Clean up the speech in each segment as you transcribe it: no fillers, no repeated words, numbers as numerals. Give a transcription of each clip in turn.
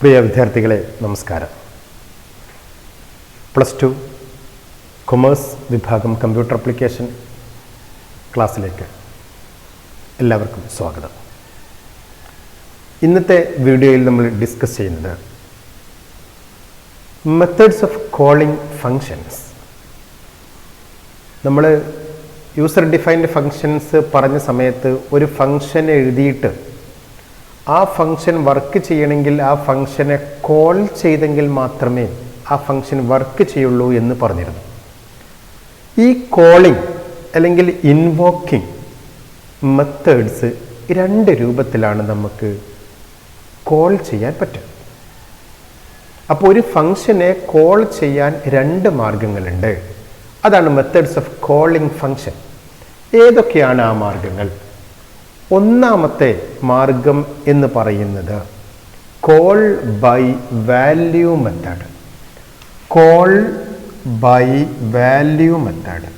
പ്രിയ വിദ്യാർത്ഥികളെ നമസ്കാരം. +2 കൊമേഴ്സ് വിഭാഗം കമ്പ്യൂട്ടർ ആപ്ലിക്കേഷൻ ക്ലാസ്സിലേക്ക് എല്ലാവർക്കും സ്വാഗതം. ഇന്നത്തെ വീഡിയോയിൽ നമ്മൾ ഡിസ്കസ് ചെയ്യുന്നത് മെത്തേഡ്സ് ഓഫ് കോളിംഗ് ഫങ്ഷൻസ്. നമ്മൾ യൂസർ ഡിഫൈൻഡ് ഫങ്ഷൻസ് പറഞ്ഞ സമയത്ത് ഒരു ഫങ്ഷൻ എഴുതിയിട്ട് ആ ഫങ്ഷൻ വർക്ക് ചെയ്യണമെങ്കിൽ ആ ഫങ്ഷനെ കോൾ ചെയ്തെങ്കിൽ മാത്രമേ ആ ഫങ്ഷൻ വർക്ക് ചെയ്യുള്ളൂ എന്ന് പറഞ്ഞിരുന്നു. ഈ കോളിംഗ് അല്ലെങ്കിൽ ഇൻവോക്കിംഗ് മെത്തേഡ്സ് രണ്ട് രൂപത്തിലാണ് നമുക്ക് കോൾ ചെയ്യാൻ പറ്റുക. അപ്പോൾ ഒരു ഫങ്ഷനെ കോൾ ചെയ്യാൻ രണ്ട് മാർഗങ്ങളുണ്ട്. അതാണ് മെത്തേഡ്സ് ഓഫ് കോളിംഗ് ഫങ്ഷൻ. ഏതൊക്കെയാണ് ആ മാർഗങ്ങൾ? ഒന്നാമത്തെ മാർഗം എന്ന് പറയുന്നത് call by value method. Call by value method.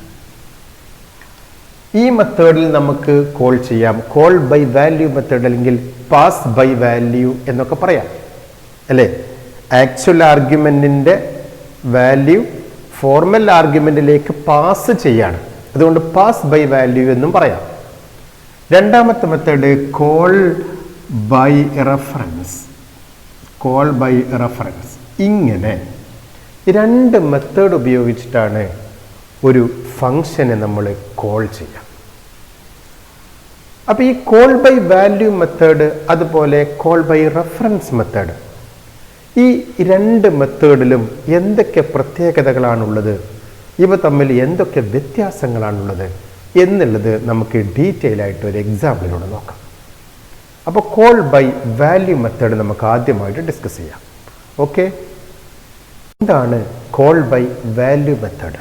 ഈ മെത്തേഡിൽ നമുക്ക് കോൾ ചെയ്യാം. കോൾ ബൈ വാല്യൂ മെത്തേഡ് അല്ലെങ്കിൽ പാസ് ബൈ വാല്യൂ എന്നൊക്കെ പറയാം, അല്ലേ? ആക്ച്വൽ ആർഗ്യുമെന്റിന്റെ വാല്യൂ ഫോർമൽ ആർഗ്യുമെന്റിലേക്ക് പാസ് ചെയ്യാണ്. അതുകൊണ്ട് പാസ് ബൈ വാല്യൂ എന്നും പറയാം. രണ്ടാമത്തെ method call by reference. Call by reference. ഇങ്ങനെ രണ്ട് മെത്തേഡ് ഉപയോഗിച്ചിട്ടാണ് ഒരു ഫങ്ഷനെ നമ്മൾ കോൾ ചെയ്യാം. അപ്പോൾ ഈ കോൾ ബൈ വാല്യൂ മെത്തേഡ് അതുപോലെ കോൾ ബൈ റെഫറൻസ് മെത്തേഡ്, ഈ രണ്ട് മെത്തേഡിലും എന്തൊക്കെ പ്രത്യേകതകളാണുള്ളത്, ഇവ തമ്മിൽ എന്തൊക്കെ വ്യത്യാസങ്ങളാണുള്ളത് എന്നുള്ളത് നമുക്ക് ഡീറ്റെയിൽ ആയിട്ട് ഒരു എക്സാമ്പിളിലൂടെ നോക്കാം. അപ്പോൾ കോൾ ബൈ വാല്യൂ മെത്തേഡ് നമുക്ക് ആദ്യമായിട്ട് ഡിസ്കസ് ചെയ്യാം. ഓക്കെ, എന്താണ് കോൾ ബൈ വാല്യൂ മെത്തേഡ്?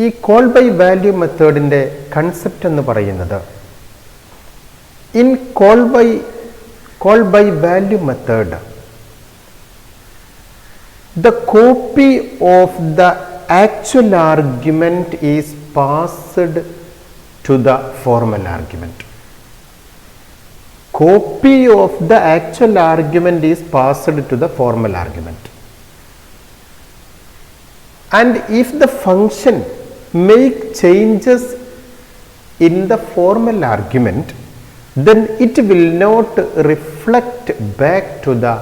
ഈ കോൾ ബൈ വാല്യൂ മെത്തേഡിന്റെ കൺസെപ്റ്റ് എന്ന് പറയുന്നത്, in call by value method the copy of the actual argument is passed to the formal argument. Copy of the actual argument is passed to the formal argument. And if the function make changes in the formal argument, then it will not reflect back to the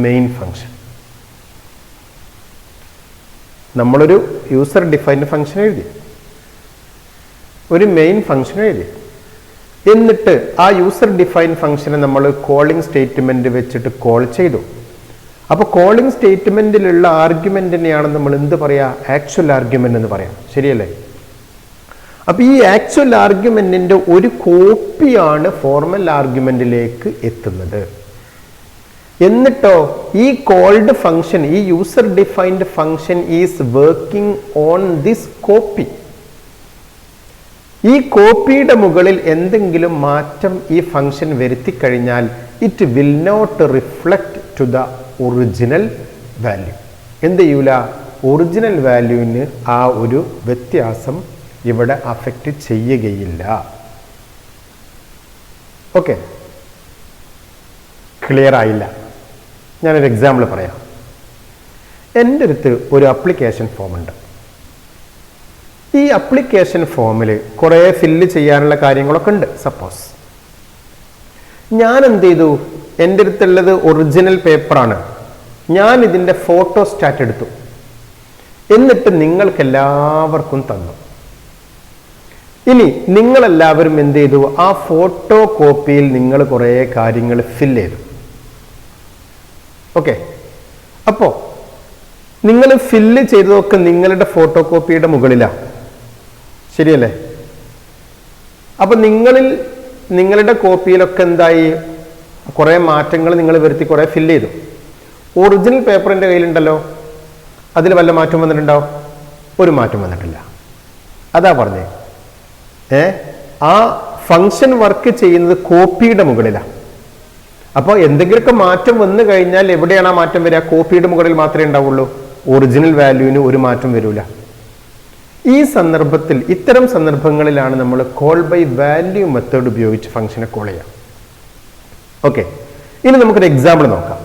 main function. നമ്മളൊരു user defined function എഴുതി, ഒരു main function എഴുതി, എന്നിട്ട് ആ user defined ഫംഗ്ഷനെ നമ്മൾ calling statement വെച്ചിട്ട് call ചെയ്തു. അപ്പോൾ കോളിംഗ് സ്റ്റേറ്റ്മെന്റിലുള്ള ആർഗ്യുമെന്റിനെയാണ് നമ്മൾ എന്ത് പറയാ? ആക്ച്വൽ ആർഗ്യുമെന്റ് എന്ന് പറയാം, ശരിയല്ലേ? അപ്പോൾ ഈ ആക്ച്വൽ ആർഗ്യുമെന്റിന്റെ ഒരു കോപ്പിയാണ് ഫോർമൽ ആർഗ്യുമെന്റിലേക്ക് എത്തുന്നത്. എന്നിട്ടോ ഈ കോൾഡ് ഫംഗ്ഷൻ, ഈ user defined function is working on this copy. ഈ കോപ്പിയുടെ മുകളിൽ എന്തെങ്കിലും മാറ്റം ഈ ഫംഗ്ഷൻ വരുത്തി കഴിഞ്ഞാൽ it will not reflect to the original value. എന്ത് ചെയ്യൂല? ഒറിജിനൽ വാല്യൂവിന് ആ ഒരു വ്യത്യാസം ഇവിടെ അഫക്റ്റ് ചെയ്യുകയില്ല. ഓക്കെ, ക്ലിയർ ആയില്ല? ഞാനൊരു എക്സാമ്പിൾ പറയാം. എൻ്റെ അടുത്ത് ഒരു അപ്ലിക്കേഷൻ ഫോം ഉണ്ട്. ഈ അപ്ലിക്കേഷൻ ഫോമിൽ കുറേ ഫില്ല് ചെയ്യാനുള്ള കാര്യങ്ങളൊക്കെ ഉണ്ട്. സപ്പോസ് ഞാൻ എന്ത് ചെയ്തു, എൻ്റെ അടുത്തുള്ളത് ഒറിജിനൽ പേപ്പറാണ്, ഞാൻ ഇതിൻ്റെ ഫോട്ടോ സ്റ്റാറ്റ് എടുത്തു, എന്നിട്ട് നിങ്ങൾക്കെല്ലാവർക്കും തന്നു. ഇനി നിങ്ങളെല്ലാവരും എന്ത് ചെയ്തു? ആ ഫോട്ടോ കോപ്പിയിൽ നിങ്ങൾ കുറേ കാര്യങ്ങൾ ഫില്ല് ചെയ്തു. ഓക്കെ, അപ്പോൾ നിങ്ങൾ ഫില്ല് ചെയ്തതൊക്കെ നിങ്ങളുടെ ഫോട്ടോ കോപ്പിയുടെ മുകളിലാണ്, ശരിയല്ലേ? അപ്പം നിങ്ങളുടെ കോപ്പിയിലൊക്കെ എന്തായി? കുറേ മാറ്റങ്ങൾ നിങ്ങൾ വരുത്തി കുറേ ഫില്ല് ചെയ്തു. ഒറിജിനൽ പേപ്പറിൻ്റെ കയ്യിലുണ്ടല്ലോ, അതിൽ വല്ല മാറ്റം വന്നിട്ടുണ്ടാവും? ഒരു മാറ്റം വന്നിട്ടില്ല. അതാ പറഞ്ഞേ, ആ ഫങ്ഷൻ വർക്ക് ചെയ്യുന്നത് കോപ്പിയുടെ മുകളിലാണ്. അപ്പോൾ എന്തെങ്കിലുമൊക്കെ മാറ്റം വന്നു കഴിഞ്ഞാൽ എവിടെയാണ് ആ മാറ്റം വരിക? കോപ്പിയുടെ മുകളിൽ മാത്രമേ ഉണ്ടാവുള്ളൂ. ഒറിജിനൽ വാല്യൂവിന് ഒരു മാറ്റം വരില്ല. ഈ സന്ദർഭത്തിൽ, ഇത്തരം സന്ദർഭങ്ങളിലാണ് നമ്മൾ കോൾ ബൈ വാല്യൂ മെത്തേഡ് ഉപയോഗിച്ച് ഫംഗ്ഷനെ കോൾ ചെയ്യാം. ഓക്കെ, ഇനി നമുക്കൊരു എക്സാമ്പിൾ നോക്കാം.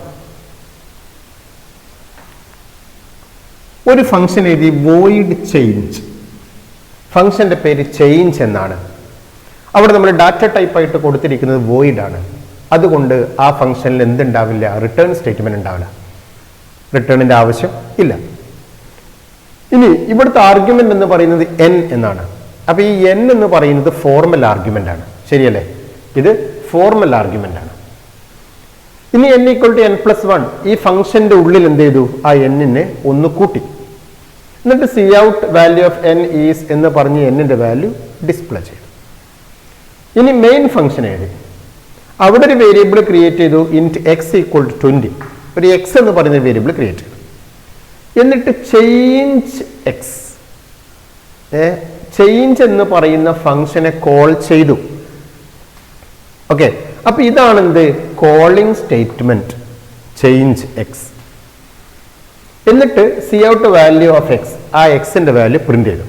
ഒരു ഫംഗ്ഷൻ എഴുതി വോയിഡ് ചേഞ്ച്. ഫംഗ്ഷന്റെ പേര് ചേഞ്ച് എന്നാണ്. അവിടെ നമ്മൾ ഡാറ്റ ടൈപ്പ് ആയിട്ട് കൊടുത്തിരിക്കുന്നത് വോയിഡ് ആണ്. അതുകൊണ്ട് ആ ഫംഗ്ഷനിൽ എന്തുണ്ടാവില്ല? റിട്ടേൺ സ്റ്റേറ്റ്മെന്റ് ഉണ്ടാവില്ല. റിട്ടേണിന്റെ ആവശ്യം ഇല്ല. ഇനി ഇവിടുത്തെ ആർഗ്യുമെന്റ് എന്ന് പറയുന്നത് n എന്നാണ്. അപ്പൊ ഈ n എന്ന് പറയുന്നത് ഫോർമൽ ആർഗ്യുമെന്റ് ആണ്, ശരിയല്ലേ? ഇത് ഫോർമൽ ആർഗ്യുമെന്റ് ആണ്. ഇനി n = n+1 ഈ ഫംഗ്ഷന്റെ ഉള്ളിൽ എന്ത് ചെയ്തു? ആ n-നെ ഒന്ന് കൂട്ടി. എന്നിട്ട് cout value of n is എന്ന് പറഞ്ഞ് n-ന്റെ വാല്യൂ ഡിസ്പ്ലേ ചെയ്തു. ഇനി മെയിൻ ഫംഗ്ഷൻ എഴുതി. അവിടെ ഒരു വേരിയബിൾ ക്രിയേറ്റ് ചെയ്തു, ഇന്റ് x = 20. ഒരു x എന്ന് പറയുന്ന വേരിയബിൾ ക്രിയേറ്റ് ചെയ്തു. എന്നിട്ട് ചേഞ്ച് എക്സ്, ചേഞ്ച് എന്ന് പറയുന്ന ഫംഗ്ഷനെ കോൾ ചെയ്തു. ഓക്കെ, അപ്പൊ ഇതാണ് എന്ത്? Calling statement change x. എന്നിട്ട് cout value of x, ആ എക്സിന്റെ വാല്യൂ പ്രിന്റ് ചെയ്തു.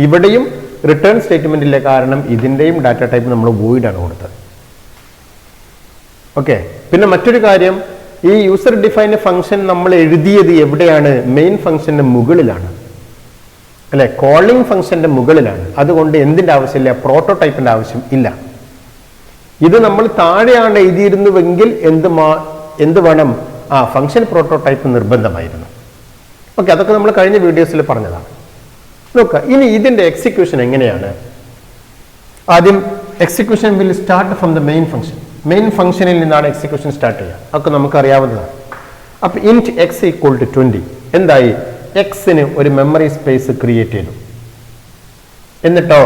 ഇവിടെയും റിട്ടേൺ സ്റ്റേറ്റ്മെന്റ് ഇല്ല, കാരണം ഇതിന്റെയും ഡാറ്റ ടൈപ്പ് നമ്മൾ വോയിഡ് ആണ് കൊടുത്തത്. ഓക്കെ, പിന്നെ മറ്റൊരു കാര്യം, ഈ യൂസർ ഡിഫൈൻഡ് ഫംഗ്ഷൻ നമ്മൾ എഴുതിയത് എവിടെയാണ്? മെയിൻ ഫംഗ്ഷന്റെ മുകളിലാണ്, അല്ലെ? കോളിംഗ് ഫംഗ്ഷന്റെ മുകളിലാണ്. അതുകൊണ്ട് എന്തിന്റെ ആവശ്യമില്ല? പ്രോട്ടോടൈപ്പിന്റെ ആവശ്യം ഇല്ല. ഇത് നമ്മൾ താഴെയാണ് എഴുതിയിരുന്നുവെങ്കിൽ എന്ത് വേണം? ആ ഫംഗ്ഷൻ പ്രോട്ടോടൈപ്പ് നിർബന്ധമായിരുന്നു. ഓക്കെ, അതൊക്കെ നമ്മൾ കഴിഞ്ഞ വീഡിയോസിൽ പറഞ്ഞതാണ്. നോക്കുക, ഇനി ഇതിന്റെ എക്സിക്യൂഷൻ എങ്ങനെയാണ്? ആദ്യം execution will start from the main function. Main ഫംഗ്ഷനിൽ നിന്നാണ് എക്സിക്യൂഷൻ സ്റ്റാർട്ട് ചെയ്യുക. അതൊക്കെ നമുക്ക് അറിയാവുന്നതാണ്. അപ്പൊ ഇന്റ് x = 20 എന്തായി? എക്സിന് ഒരു മെമ്മറി സ്പേസ് ക്രിയേറ്റ് ചെയ്തു. എന്നിട്ടോ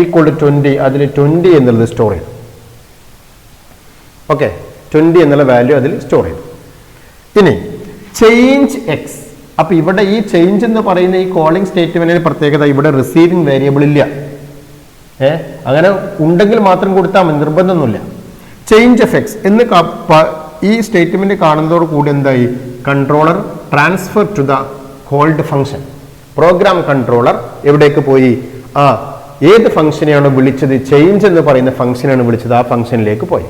=20 അതിൽ 20 എന്നുള്ളത് സ്റ്റോർ ചെയ്തു. ഓക്കെ, 20 എന്നുള്ള വാല്യൂ അതിൽ സ്റ്റോർ ചെയ്തു. ഇനി ചേഞ്ച് എക്സ്. അപ്പൊ ഇവിടെ ഈ ചേഞ്ച് എന്ന് പറയുന്ന ഈ കോളിംഗ് സ്റ്റേറ്റ്മെന്റിന് പ്രത്യേകത, ഇവിടെ റിസീവിംഗ് വേരിയബിൾ ഇല്ല. അങ്ങനെ ഉണ്ടെങ്കിൽ മാത്രം കൊടുത്താൽ മതി, നിർബന്ധമൊന്നുമില്ല. ചേഞ്ച് ഓഫ് എക്സ് എന്ന് ഈ സ്റ്റേറ്റ്മെന്റ് കാണുന്നതോട് കൂടി എന്തായി? Controller transfer to the called function. Program controller എവിടേക്ക് പോയി? ഏത് ഫംഗ്ഷനെയാണ് വിളിച്ചത്? ചേഞ്ച് എന്ന് പറയുന്ന ഫംഗ്ഷനാണ് വിളിച്ചത്, ആ ഫംഗ്ഷനിലേക്ക് പോയി.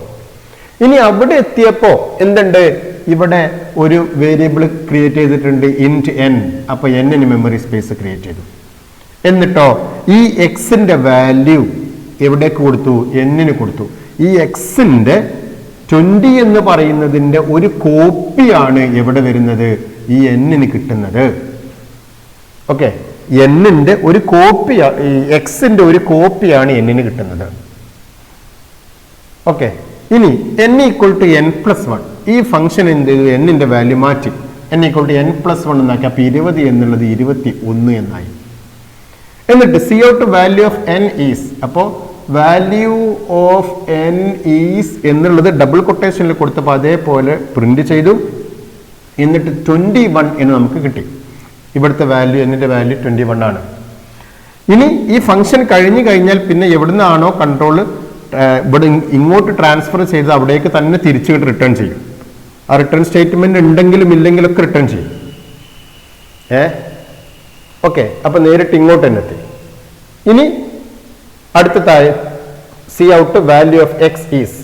ഇനി അവിടെ എത്തിയപ്പോ എന്തുണ്ട്? ഇവിടെ ഒരു വേരിയബിൾ ക്രിയേറ്റ് ചെയ്തിട്ടുണ്ട്, ഇന്റ് n. അപ്പൊ n-ന് മെമ്മറി സ്പേസ് ക്രിയേറ്റ് ചെയ്തു. എന്നിട്ടോ ഈ എക്സിന്റെ വാല്യൂ എവിടേക്ക് കൊടുത്തു? n-ന് കൊടുത്തു. ഈ എക്സിന്റെ 20 എന്ന് പറയുന്നതിന്റെ ഒരു കോപ്പിയാണ് എവിടെ വരുന്നത്? ഈ n-ന് കിട്ടുന്നത്. ഓക്കെ, n-ന്റെ ഒരു കോപ്പി, എക്സിന്റെ ഒരു കോപ്പിയാണ് n-ന് കിട്ടുന്നത്. ഓക്കെ, ഇനി n = n+1 ഈ ഫംഗ്ഷൻ എന്ത് ചെയ്തു? n-ന്റെ വാല്യൂ മാറ്റി. n = n+1 എന്നാക്കി. അപ്പൊ 20 എന്നുള്ളത് 21 എന്നായി. എന്നിട്ട് cout value of n is, അപ്പോ വാല്യൂ ഓഫ് n ഈസ് എന്നുള്ളത് ഡബിൾ കൊട്ടേഷനിൽ കൊടുത്തപ്പോൾ അതേപോലെ പ്രിന്റ് ചെയ്തു. എന്നിട്ട് 21 എന്ന് നമുക്ക് കിട്ടി. ഇവിടുത്തെ വാല്യൂ, n-ന്റെ വാല്യൂ 21 ആണ്. ഇനി ഈ ഫംഗ്ഷൻ കഴിഞ്ഞു കഴിഞ്ഞാൽ പിന്നെ എവിടുന്നാണോ കൺട്രോൾ ഇവിടെ ഇങ്ങോട്ട് ട്രാൻസ്ഫർ ചെയ്ത് അവിടേക്ക് തന്നെ തിരിച്ചു റിട്ടേൺ ചെയ്യും. ആ റിട്ടേൺ സ്റ്റേറ്റ്മെന്റ് ഉണ്ടെങ്കിലും ഇല്ലെങ്കിലും ഒക്കെ റിട്ടേൺ ചെയ്യും. ഓക്കെ, അപ്പൊ നേരിട്ട് ഇങ്ങോട്ട് തന്നെ എത്തി. ഇനി അടുത്തതായി C out value of X is,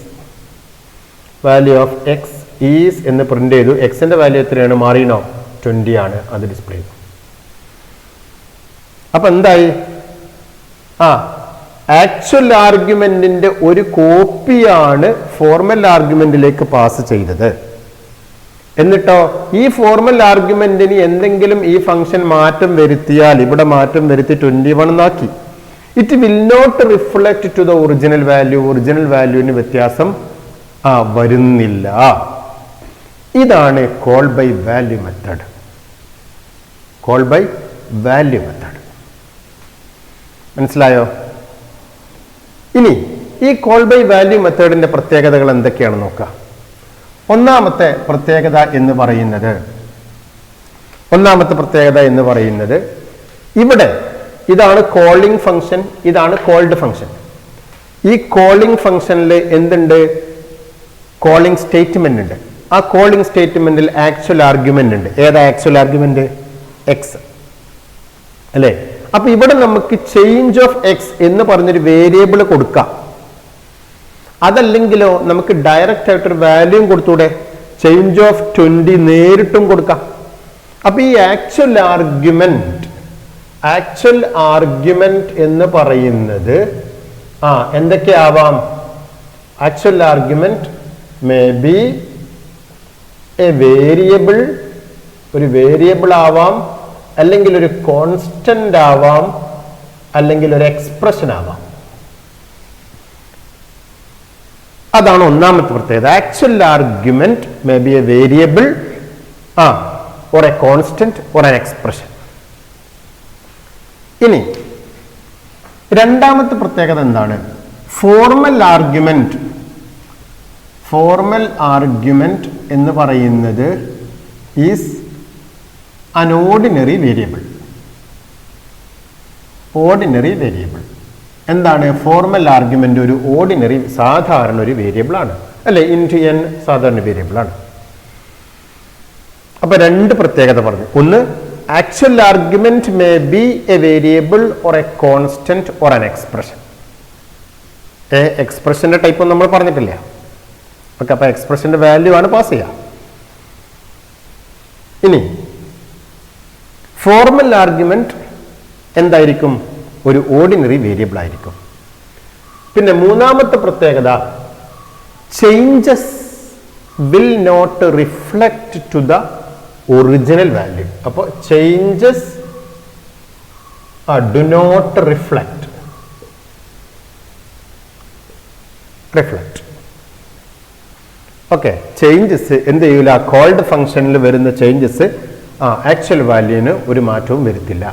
value of X is എന്ന് പ്രിന്റ് ചെയ്തു. എക്സിന്റെ വാല്യൂ എത്രയാണ്? മാറിയണോ? 20 ആണ്. അത് ഡിസ്പ്ലേ ചെയ്തു. അപ്പൊ എന്തായി? ആക്ച്വൽ ആർഗ്യുമെന്റിന്റെ ഒരു കോപ്പിയാണ് ഫോർമൽ ആർഗ്യുമെന്റിലേക്ക് പാസ് ചെയ്തത്. എന്നിട്ടോ ഈ ഫോർമൽ ആർഗ്യുമെന്റിന് എന്തെങ്കിലും ഈ ഫംഗ്ഷൻ മാറ്റം വരുത്തിയാൽ, ഇവിടെ മാറ്റം വരുത്തി 21 എന്നാക്കി, it will not reflect to the original value. Original വാല്യൂവിന് വ്യത്യാസം വരുന്നില്ല. ഇതാണ് call by value method. Call by value method മനസ്സിലായോ? ഇനി ഈ കോൾ ബൈ വാല്യൂ മെത്തേഡിന്റെ പ്രത്യേകതകൾ എന്തൊക്കെയാണ് നോക്കാം. ഒന്നാമത്തെ പ്രത്യേകത എന്ന് പറയുന്നത് ഇവിടെ ഇതാണ് കോളിംഗ് ഫംഗ്ഷൻ, ഇതാണ് കോൾഡ് ഫംഗ്ഷൻ. ഈ കോളിംഗ് ഫംഗ്ഷനിൽ എന്തുണ്ട്? കോളിംഗ് സ്റ്റേറ്റ്മെന്റ് ഉണ്ട്. ആ കോളിംഗ് സ്റ്റേറ്റ്മെന്റിൽ ആക്ച്വൽ ആർഗ്യുമെന്റ് ഉണ്ട്. ഏതാ ആക്ച്വൽ ആർഗ്യുമെന്റ്? എക്സ് അല്ലേ? അപ്പൊ ഇവിടെ നമുക്ക് ചേഞ്ച് ഓഫ് എക്സ് എന്ന് പറഞ്ഞൊരു വേരിയബിൾ കൊടുക്കാം. അതല്ലെങ്കിലോ നമുക്ക് ഡയറക്റ്റ് ആയിട്ടൊരു വാല്യൂം കൊടുത്തൂടെ, ചേഞ്ച് ഓഫ് 20 നേരിട്ടും കൊടുക്കാം. അപ്പൊ ഈ ആക്ച്വൽ ആർഗ്യുമെന്റ് എന്ന് പറയുന്നത് എന്തൊക്കെയാവാം? Actual argument may be a variable, ഒരു വേരിയബിൾ ആവാം, അല്ലെങ്കിൽ ഒരു കോൺസ്റ്റന്റ് ആവാം, അല്ലെങ്കിൽ ഒരു എക്സ്പ്രഷൻ ആവാം. അതാണ് ഒന്നാമത്തെ പ്രത്യേകത. Actual argument may be a variable or a constant or an expression. ഇനി രണ്ടാമത്തെ പ്രത്യേകത എന്താണ്? ഫോർമൽ ആർഗ്യുമെന്റ് എന്ന് പറയുന്നത് ഈസ് an ordinary variable. എന്താണ് ഫോർമൽ ആർഗ്യുമെന്റ്? ഒരു ഓർഡിനറി, സാധാരണ ഒരു വേരിയബിൾ ആണ് അല്ലെ? ഇൻറ്റു n സാധാരണ വേരിയബിൾ ആണ്. അപ്പൊ രണ്ട് പ്രത്യേകത പറഞ്ഞു. ഒന്ന്, actual argument may be a variable or a constant or an expression. എക്സ്പ്രഷന്റെ ടൈപ്പ് നമ്മൾ പറഞ്ഞിട്ടില്ല. ഓക്കെ, അപ്പൊ എക്സ്പ്രഷന്റെ വാല്യൂ ആണ് പാസ് ചെയ്യുക. ഇനി ഫോർമൽ ആർഗ്യുമെന്റ് എന്തായിരിക്കും? ഒരു ഓർഡിനറി വേരിയബിൾ ആയിരിക്കും. പിന്നെ മൂന്നാമത്തെ പ്രത്യേകത, changes will not reflect to the original value. അപ്പോൾ changes do not reflect. Okay, changes എന്ത് ചെയ്യൂല? കോൾഡ് ഫംഗ്ഷനിൽ വരുന്ന ചേഞ്ചസ് ആക്ച്വൽ വാല്യൂവിന് ഒരു മാറ്റവും വരുത്തില്ല.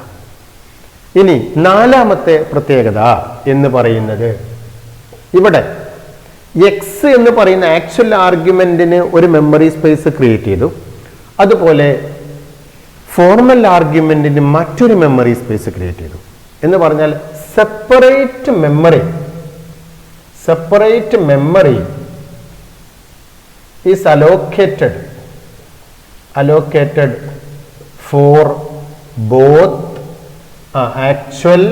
ഇനി നാലാമത്തെ പ്രത്യേകത എന്ന് പറയുന്നത്, ഇവിടെ എക്സ് എന്ന് പറയുന്ന ആക്ച്വൽ ആർഗ്യുമെന്റിന് ഒരു മെമ്മറി സ്പേസ് ക്രിയേറ്റ് ചെയ്തു. അതുപോലെ ഫോർമൽ ആർഗ്യുമെന്റിന് മറ്റൊരു മെമ്മറി സ്പേസ് ക്രിയേറ്റ് ചെയ്തു. എന്ന് പറഞ്ഞാൽ separate memory is allocated for both actual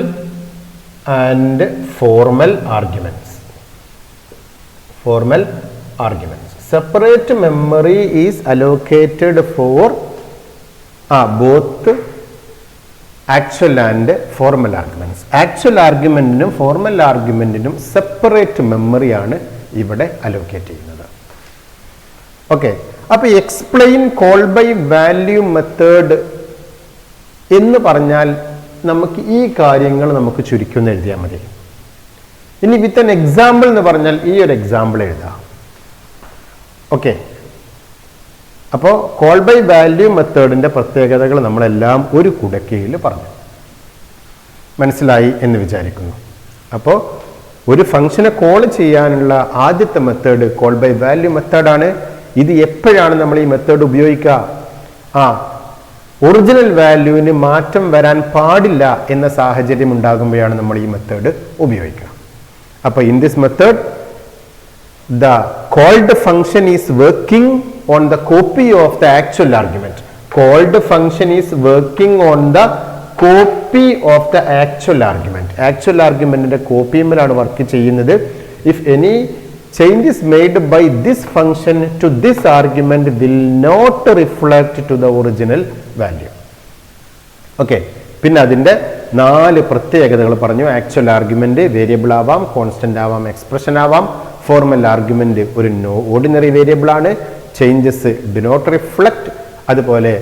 and formal arguments. Separate memory is allocated for both actual and formal arguments. Actual argumentinum formal argumentinum separate memory ആണ് ഇവിടെ allocate ചെയ്യുന്നത്. Okay, അപ്പൊ explain call by value method എന്ന് പറഞ്ഞാൽ നമുക്ക് ഈ കാര്യങ്ങൾ നമുക്ക് ചുരുക്കി എഴുതിയാൽ മതി. ഇനി വിത്ത് ആൻ എക്സാമ്പിൾ എന്ന് പറഞ്ഞാൽ ഈ ഒരു എക്സാമ്പിൾ എഴുതാം. ഓക്കെ, അപ്പോൾ കോൾ ബൈ വാല്യൂ മെത്തേഡിന്റെ പ്രത്യേകതകൾ നമ്മളെല്ലാം ഒരു കുടക്കീഴിൽ പറഞ്ഞു. മനസ്സിലായി എന്ന് വിചാരിക്കുന്നു. അപ്പോൾ ഒരു ഫംഗ്ഷനെ കോൾ ചെയ്യാനുള്ള ആദ്യത്തെ മെത്തേഡ് കോൾ ബൈ വാല്യൂ മെത്തേഡാണ്. ഇത് എപ്പോഴാണ് നമ്മൾ ഈ മെത്തേഡ് ഉപയോഗിക്കുക? ഒറിജിനൽ വാല്യൂവിന് മാറ്റം വരാൻ പാടില്ല എന്ന സാഹചര്യം ഉണ്ടാകുമ്പോഴാണ് നമ്മൾ ഈ മെത്തേഡ് ഉപയോഗിക്കുക. അപ്പോൾ in this method the called function is working on the copy of the actual argument. Called function is working on the copy of the actual argument. Actual argument ന്റെ കോപ്പിയിലാണ് വർക്ക് ചെയ്യുന്നത്. If any change is made by this function to this argument will not reflect to the original value. Okay, പിന്നെ അതിന്റെ 4 പ്രത്യേകതകൾ പറഞ്ഞു. Actual argument variable ആവാം, constant ആവാം, expression ആവാം. Formal argument ഒരു ഓർഡിനറി വേരിയബിൾ ആണ്. Changes do not reflect. അതുപോലെ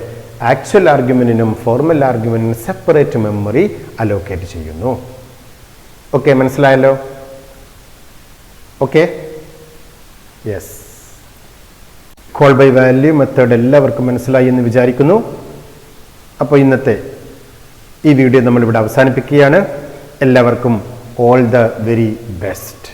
ആക്ച്വൽ ആർഗ്യുമെന്റിനും ഫോർമൽ ആർഗ്യുമെന്റിനും സെപ്പറേറ്റ് മെമ്മറി അലോക്കേറ്റ് ചെയ്യുന്നു. ഓക്കെ, മനസ്സിലായല്ലോ? Okay, yes. Call by value method എല്ലാവർക്കും മനസ്സിലായി എന്ന് വിചാരിക്കുന്നു. അപ്പോൾ ഇന്നത്തെ ഈ വീഡിയോ നമ്മളിവിടെ അവസാനിപ്പിക്കുകയാണ്. എല്ലാവർക്കും ഓൾ ദ വെരി ബെസ്റ്റ്.